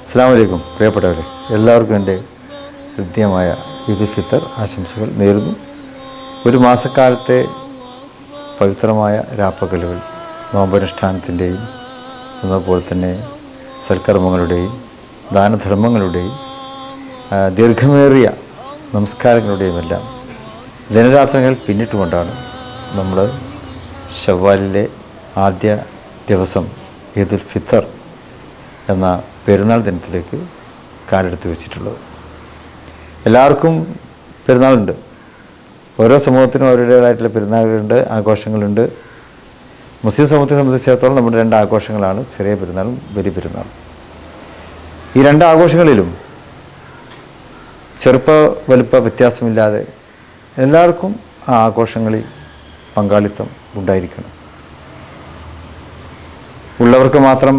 അസ്സലാമു അലൈക്കും പ്രിയപ്പെട്ടവരെ, എല്ലാവർക്കും എൻ്റെ ഹൃദ്യമായ ഈദുൽ ഫിത്തർ ആശംസകൾ നേരുന്നു. ഒരു മാസക്കാലത്തെ പവിത്രമായ രാപ്പകലുകൾ നോമ്പനുഷ്ഠാനത്തിൻ്റെയും അതുപോലെ തന്നെ സൽക്കർമ്മങ്ങളുടെയും ദാനധർമ്മങ്ങളുടെയും ദീർഘമേറിയ നമസ്കാരങ്ങളുടെയും എല്ലാം ദിനരാത്രങ്ങൾ പിന്നിട്ടുകൊണ്ടാണ് നമ്മൾ ശവ്വാലിലെ ആദ്യ ദിവസം ഈദുൽ ഫിത്തർ എന്ന പെരുന്നാൾ ദിനത്തിലേക്ക് കാലെടുത്ത് വെച്ചിട്ടുള്ളത്. എല്ലാവർക്കും പെരുന്നാളുണ്ട്. ഓരോ സമൂഹത്തിനും അവരുടേതായിട്ടുള്ള പെരുന്നാളുകളുണ്ട്, ആഘോഷങ്ങളുണ്ട്. മുസ്ലിം സമൂഹത്തെ സംബന്ധിച്ചിടത്തോളം നമ്മുടെ രണ്ട് ആഘോഷങ്ങളാണ്, ചെറിയ പെരുന്നാളും വലിയ പെരുന്നാളും. ഈ രണ്ട് ആഘോഷങ്ങളിലും ചെറുപ്പ വലുപ്പ വ്യത്യാസമില്ലാതെ എല്ലാവർക്കും ആ ആഘോഷങ്ങളിൽ പങ്കാളിത്തം ഉണ്ടായിരിക്കണം. ഉള്ളവർക്ക് മാത്രം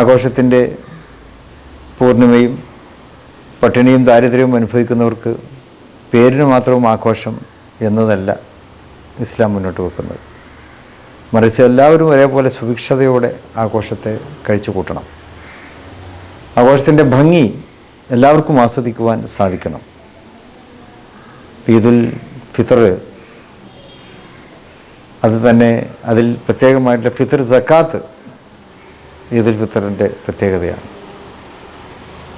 ആഘോഷത്തിൻ്റെ പൂർണ്ണിമയും പട്ടിണിയും ദാരിദ്ര്യവും അനുഭവിക്കുന്നവർക്ക് പേരിന് മാത്രവും ആഘോഷം എന്നതല്ല ഇസ്ലാം മുന്നോട്ട് വെക്കുന്നത്. മറിച്ച് എല്ലാവരും ഒരേപോലെ സുഭിക്ഷതയോടെ ആഘോഷത്തെ കഴിച്ചു കൂട്ടണം. ആഘോഷത്തിൻ്റെ ഭംഗി എല്ലാവർക്കും ആസ്വദിക്കുവാൻ സാധിക്കണം. ഈദുൽ ഫിത്തർ അത് തന്നെ അതിൽ പ്രത്യേകമായിട്ടുള്ള ഫിത്തർ സക്കാത്ത് ഈദുൽ ഫിത്തറിൻ്റെ പ്രത്യേകതയാണ്.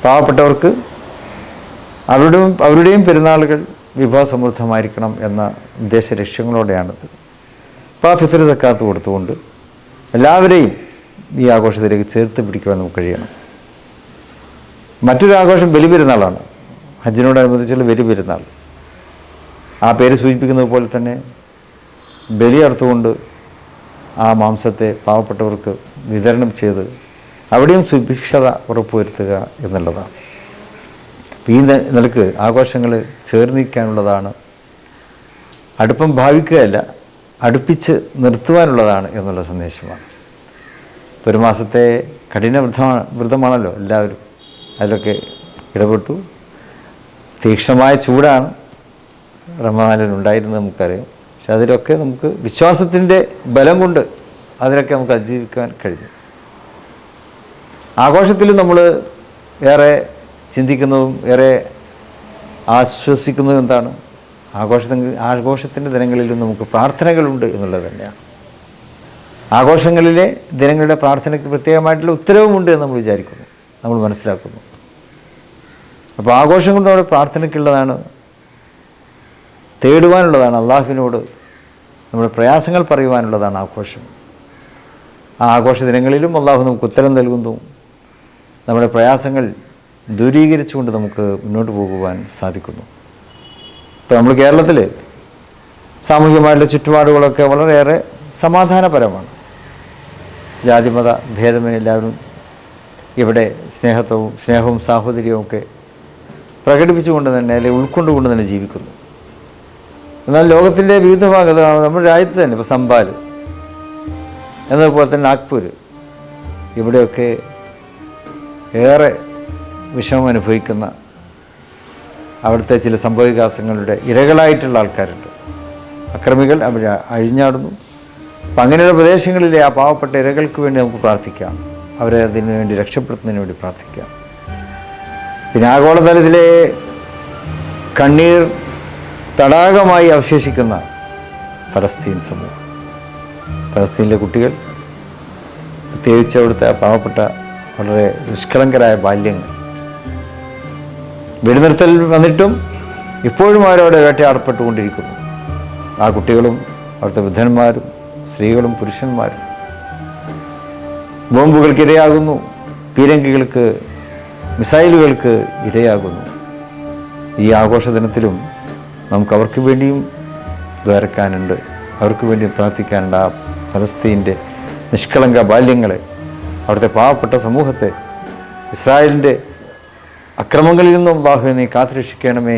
പാവപ്പെട്ടവർക്ക് അവരുടെയും പെരുന്നാളുകൾ വിഭവസമൃദ്ധമായിരിക്കണം എന്ന ഉദ്ദേശ ലക്ഷ്യങ്ങളോടെയാണിത്. അപ്പോൾ ആ ഫിത്തർ സക്കാത്ത് കൊടുത്തുകൊണ്ട് എല്ലാവരെയും ഈ ആഘോഷത്തിലേക്ക് ചേർത്ത് പിടിക്കുവാൻ നമുക്ക് കഴിയണം. മറ്റൊരു ആഘോഷം ബലിപെരുന്നാളാണ്, ഹജ്ജിനോടനുബന്ധിച്ചുള്ള ബലിപെരുന്നാൾ. ആ പേര് സൂചിപ്പിക്കുന്നത് പോലെ തന്നെ ബലി അറുത്തുകൊണ്ട് ആ മാംസത്തെ പാവപ്പെട്ടവർക്ക് വിതരണം ചെയ്ത് അവിടെയും സുഭിക്ഷത ഉറപ്പുവരുത്തുക എന്നുള്ളതാണ്. ഈ നിലക്ക് ആഘോഷങ്ങൾ ചേർന്നിരിക്കാനുള്ളതാണ്, അടുപ്പം ഭാവിക്കുകയല്ല അടുപ്പിച്ച് നിർത്തുവാനുള്ളതാണ് എന്നുള്ള സന്ദേശമാണ്. ഒരു മാസത്തെ കഠിന വ്രതമാണല്ലോ എല്ലാവരും, അതിലൊക്കെ ഇടപെട്ടു. തീക്ഷ്ണമായ ചൂടാണ് റമദാനിൽ ഉണ്ടായിരുന്നത് നമുക്കറിയാം. പക്ഷെ അതിലൊക്കെ നമുക്ക് വിശ്വാസത്തിൻ്റെ ബലം കൊണ്ട് അതിലൊക്കെ നമുക്ക് അതിജീവിക്കാൻ കഴിഞ്ഞു. ആഘോഷത്തിലും നമ്മൾ ഏറെ ചിന്തിക്കുന്നതും ഏറെ ആശ്വസിക്കുന്നതും എന്താണ്? ആഘോഷത്തിൻ്റെ ദിനങ്ങളിലും നമുക്ക് പ്രാർത്ഥനകളുണ്ട് എന്നുള്ളത് തന്നെയാണ്. ആഘോഷങ്ങളിലെ ദിനങ്ങളുടെ പ്രാർത്ഥനയ്ക്ക് പ്രത്യേകമായിട്ടുള്ള ഉത്തരവുമുണ്ട് എന്ന് നമ്മൾ വിചാരിക്കുന്നു, നമ്മൾ മനസ്സിലാക്കുന്നു. അപ്പോൾ ആഘോഷങ്ങൾ നമ്മുടെ പ്രാർത്ഥനയ്ക്കുള്ളതാണ്, തേടുവാനുള്ളതാണ്, അള്ളാഹുവിനോട് നമ്മുടെ പ്രയാസങ്ങൾ പറയുവാനുള്ളതാണ് ആഘോഷം. ആ ആഘോഷ ദിനങ്ങളിലും അള്ളാഹു നമുക്ക് ഉത്തരം നൽകുന്നു. നമ്മുടെ പ്രയാസങ്ങൾ ദൂരീകരിച്ചുകൊണ്ട് നമുക്ക് മുന്നോട്ട് പോകുവാൻ സാധിക്കുന്നു. ഇപ്പോൾ നമ്മൾ കേരളത്തിൽ സാമൂഹികമായിട്ടുള്ള ചുറ്റുപാടുകളൊക്കെ വളരെയേറെ സമാധാനപരമാണ്. ജാതിമത ഭേദമേ എല്ലാവരും ഇവിടെ സ്നേഹവും സാഹോദര്യവും ഒക്കെ പ്രകടിപ്പിച്ചുകൊണ്ട് തന്നെ അല്ലെങ്കിൽ ഉൾക്കൊണ്ടുകൊണ്ട് തന്നെ ജീവിക്കുന്നു. എന്നാൽ ലോകത്തിൻ്റെ വിവിധ ഭാഗത്ത് നമ്മുടെ രാജ്യത്ത് തന്നെ ഇപ്പോൾ സംബാൽ എന്നതുപോലെ തന്നെ നാഗ്പൂർ, ഇവിടെയൊക്കെ ഏറെ വിഷമം അനുഭവിക്കുന്ന അവിടുത്തെ ചില സംഭവവികാസങ്ങളുടെ ഇരകളായിട്ടുള്ള ആൾക്കാരുണ്ട്. അക്രമികൾ അവർ അഴിഞ്ഞാടുന്നു. അപ്പം അങ്ങനെയുള്ള പ്രദേശങ്ങളിലെ ആ പാവപ്പെട്ട ഇരകൾക്ക് വേണ്ടി നമുക്ക് പ്രാർത്ഥിക്കാം, അവരെ അതിനു വേണ്ടി രക്ഷപ്പെടുത്തുന്നതിന് വേണ്ടി പ്രാർത്ഥിക്കാം. പിന്നെ ആഗോളതലത്തിലെ കണ്ണീർ തടാകമായി അവശേഷിക്കുന്ന ഫലസ്തീൻ സമൂഹം, ഫലസ്തീനിലെ കുട്ടികൾ, പ്രത്യേകിച്ച് അവിടുത്തെ പാവപ്പെട്ട വളരെ നിഷ്കളങ്കരായ ബാല്യങ്ങൾ, വെടിനിർത്തൽ വന്നിട്ടും ഇപ്പോഴും അവരവിടെ വേട്ടയാടപ്പെട്ടുകൊണ്ടിരിക്കുന്നു. ആ കുട്ടികളും അവിടുത്തെ വൃദ്ധന്മാരും സ്ത്രീകളും പുരുഷന്മാരും ബോംബുകൾക്ക് ഇരയാകുന്നു, പീരങ്കികൾക്ക്, മിസൈലുകൾക്ക് ഇരയാകുന്നു. ഈ ആഘോഷ ദിനത്തിലും നമുക്ക് അവർക്ക് വേണ്ടിയും ദ്വാരക്കാനുണ്ട്, അവർക്ക് വേണ്ടിയും പ്രാർത്ഥിക്കാനുണ്ട്. ആ ഫലസ്തീൻ്റെ നിഷ്കളങ്ക ബാല്യങ്ങളെ, അവിടുത്തെ പാവപ്പെട്ട സമൂഹത്തെ ഇസ്രായേലിൻ്റെ അക്രമങ്ങളിൽ നിന്നും അല്ലാഹുവേ നീ കാത്തുരക്ഷിക്കണമേ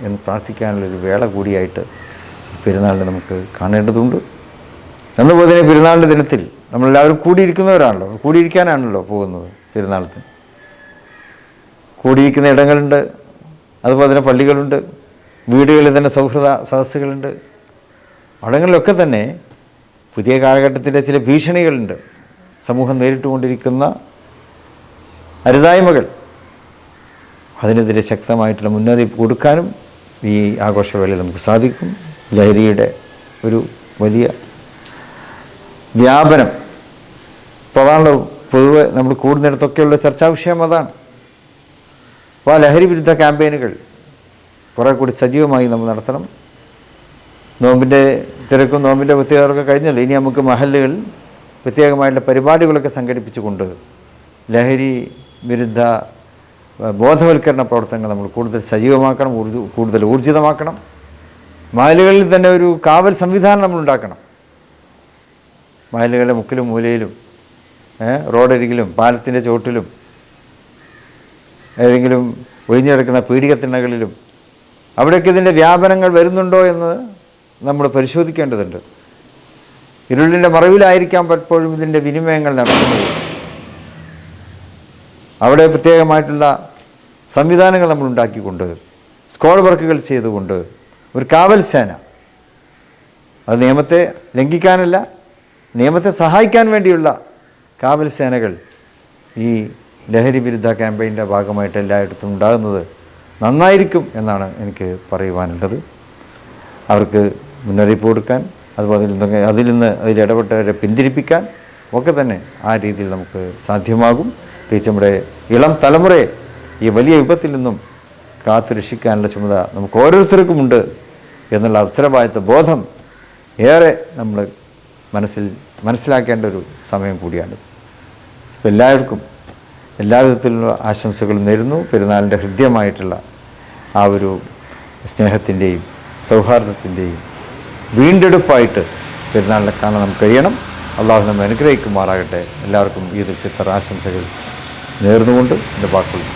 എന്ന് പ്രാർത്ഥിക്കാനുള്ളൊരു വേള കൂടിയായിട്ട് പെരുന്നാളിനെ നമുക്ക് കാണേണ്ടതുണ്ട്. എന്നപോലെ തന്നെ പെരുന്നാളിൻ്റെ ദിനത്തിൽ നമ്മളെല്ലാവരും കൂടിയിരിക്കുന്നവരാണല്ലോ, കൂടിയിരിക്കാനാണല്ലോ പോകുന്നത്. പെരുന്നാളത്തിന് കൂടിയിരിക്കുന്ന ഇടങ്ങളുണ്ട്, അതുപോലെ തന്നെ പള്ളികളുണ്ട്, വീടുകളിൽ തന്നെ സൗഹൃദ സദസ്സുകളുണ്ട്. അവിടങ്ങളിലൊക്കെ തന്നെ പുതിയ കാലഘട്ടത്തിലെ ചില ഭീഷണികളുണ്ട്. സമൂഹം നേരിട്ടുകൊണ്ടിരിക്കുന്ന അരുതായ്മകൾ, അതിനെതിരെ ശക്തമായിട്ടുള്ള മുന്നറിയിപ്പ് കൊടുക്കാനും ഈ ആഘോഷവേളയിൽ നമുക്ക് സാധിക്കും. ലഹരിയുടെ ഒരു വലിയ വ്യാപനം ഇപ്പോൾ അതാണല്ലോ പൊതുവെ നമ്മൾ കൂടുന്നിടത്തൊക്കെയുള്ള ചർച്ചാ വിഷയം അതാണ്. അപ്പോൾ ആ ലഹരി വിരുദ്ധ ക്യാമ്പയിനുകൾ കുറേ കൂടി സജീവമായി നമ്മൾ നടത്തണം. നോമ്പിൻ്റെ തിരക്കും നോമ്പിൻ്റെ പ്രത്യേകതകളൊക്കെ കഴിഞ്ഞല്ലോ. ഇനി നമുക്ക് മഹല്ലുകളിൽ പ്രത്യേകമായിട്ടുള്ള പരിപാടികളൊക്കെ സംഘടിപ്പിച്ചുകൊണ്ട് ലഹരി വിരുദ്ധ ബോധവൽക്കരണ പ്രവർത്തനങ്ങൾ നമ്മൾ കൂടുതൽ സജീവമാക്കണം, കൂടുതൽ ഊർജിതമാക്കണം. മഹല്ലുകളിൽ തന്നെ ഒരു കാവൽ സംവിധാനം നമ്മൾ ഉണ്ടാക്കണം. മഹല്ലുകളുടെ മുക്കിലും മൂലയിലും റോഡരികിലും പാലത്തിൻ്റെ ചോട്ടിലും ഏതെങ്കിലും ഒഴിഞ്ഞു കിടക്കുന്ന പീഡികത്തിണ്ണകളിലും അവിടെയൊക്കെ ഇതിൻ്റെ വ്യാപനങ്ങൾ വരുന്നുണ്ടോ എന്ന് നമ്മൾ പരിശോധിക്കേണ്ടതുണ്ട്. ഇരുളിൻ്റെ മറവിലായിരിക്കാം പലപ്പോഴും ഇതിൻ്റെ വിനിമയങ്ങൾ നടക്കുന്നത്. അവിടെ പ്രത്യേകമായിട്ടുള്ള സംവിധാനങ്ങൾ നമ്മൾ ഉണ്ടാക്കിക്കൊണ്ട് സ്ക്വാഡ് വർക്കുകൾ ചെയ്തുകൊണ്ട് ഒരു കാവൽ സേന, അത് നിയമത്തെ ലംഘിക്കാനല്ല, നിയമത്തെ സഹായിക്കാൻ വേണ്ടിയുള്ള കാവൽ സേനകൾ ഈ ലഹരി വിരുദ്ധ ക്യാമ്പയിൻ്റെ ഭാഗമായിട്ട് എല്ലായിടത്തും ഉണ്ടാകുന്നത് നന്നായിരിക്കും എന്നാണ് എനിക്ക് പറയുവാനുള്ളത്. അവർക്ക് മുന്നറിയിപ്പ് കൊടുക്കാൻ, അതുപോലെ അതിൽ നിന്ന് ഇടപെട്ടവരെ പിന്തിരിപ്പിക്കാൻ ഒക്കെ തന്നെ ആ രീതിയിൽ നമുക്ക് സാധ്യമാകും. പ്രത്യേകിച്ച് നമ്മുടെ ഇളം തലമുറയെ ഈ വലിയ വിപത്തിൽ നിന്നും കാത്തു രക്ഷിക്കാനുള്ള ചുമതല നമുക്ക് ഓരോരുത്തർക്കുമുണ്ട് എന്നുള്ള ഉത്തരവാദിത്വ ബോധം ഏറെ നമ്മൾ മനസ്സിലാക്കേണ്ട ഒരു സമയം കൂടിയാണ്. അപ്പോൾ എല്ലാവർക്കും എല്ലാവിധത്തിലുള്ള ആശംസകളും നേരുന്നു. പെരുന്നാളിൻ്റെ ഹൃദ്യമായിട്ടുള്ള ആ ഒരു സ്നേഹത്തിൻ്റെയും സൗഹാർദ്ദത്തിൻ്റെയും വീണ്ടെടുപ്പായിട്ട് പെരുന്നാളിനെ കാണാൻ നമുക്ക് കഴിയണം. അള്ളാഹു നമ്മെ അനുഗ്രഹിക്കുമാറാകട്ടെ. എല്ലാവർക്കും ഈദുൽ ഫിത്തർ ആശംസകൾ നേർന്നുകൊണ്ട് എൻ്റെ വാക്കുകൾ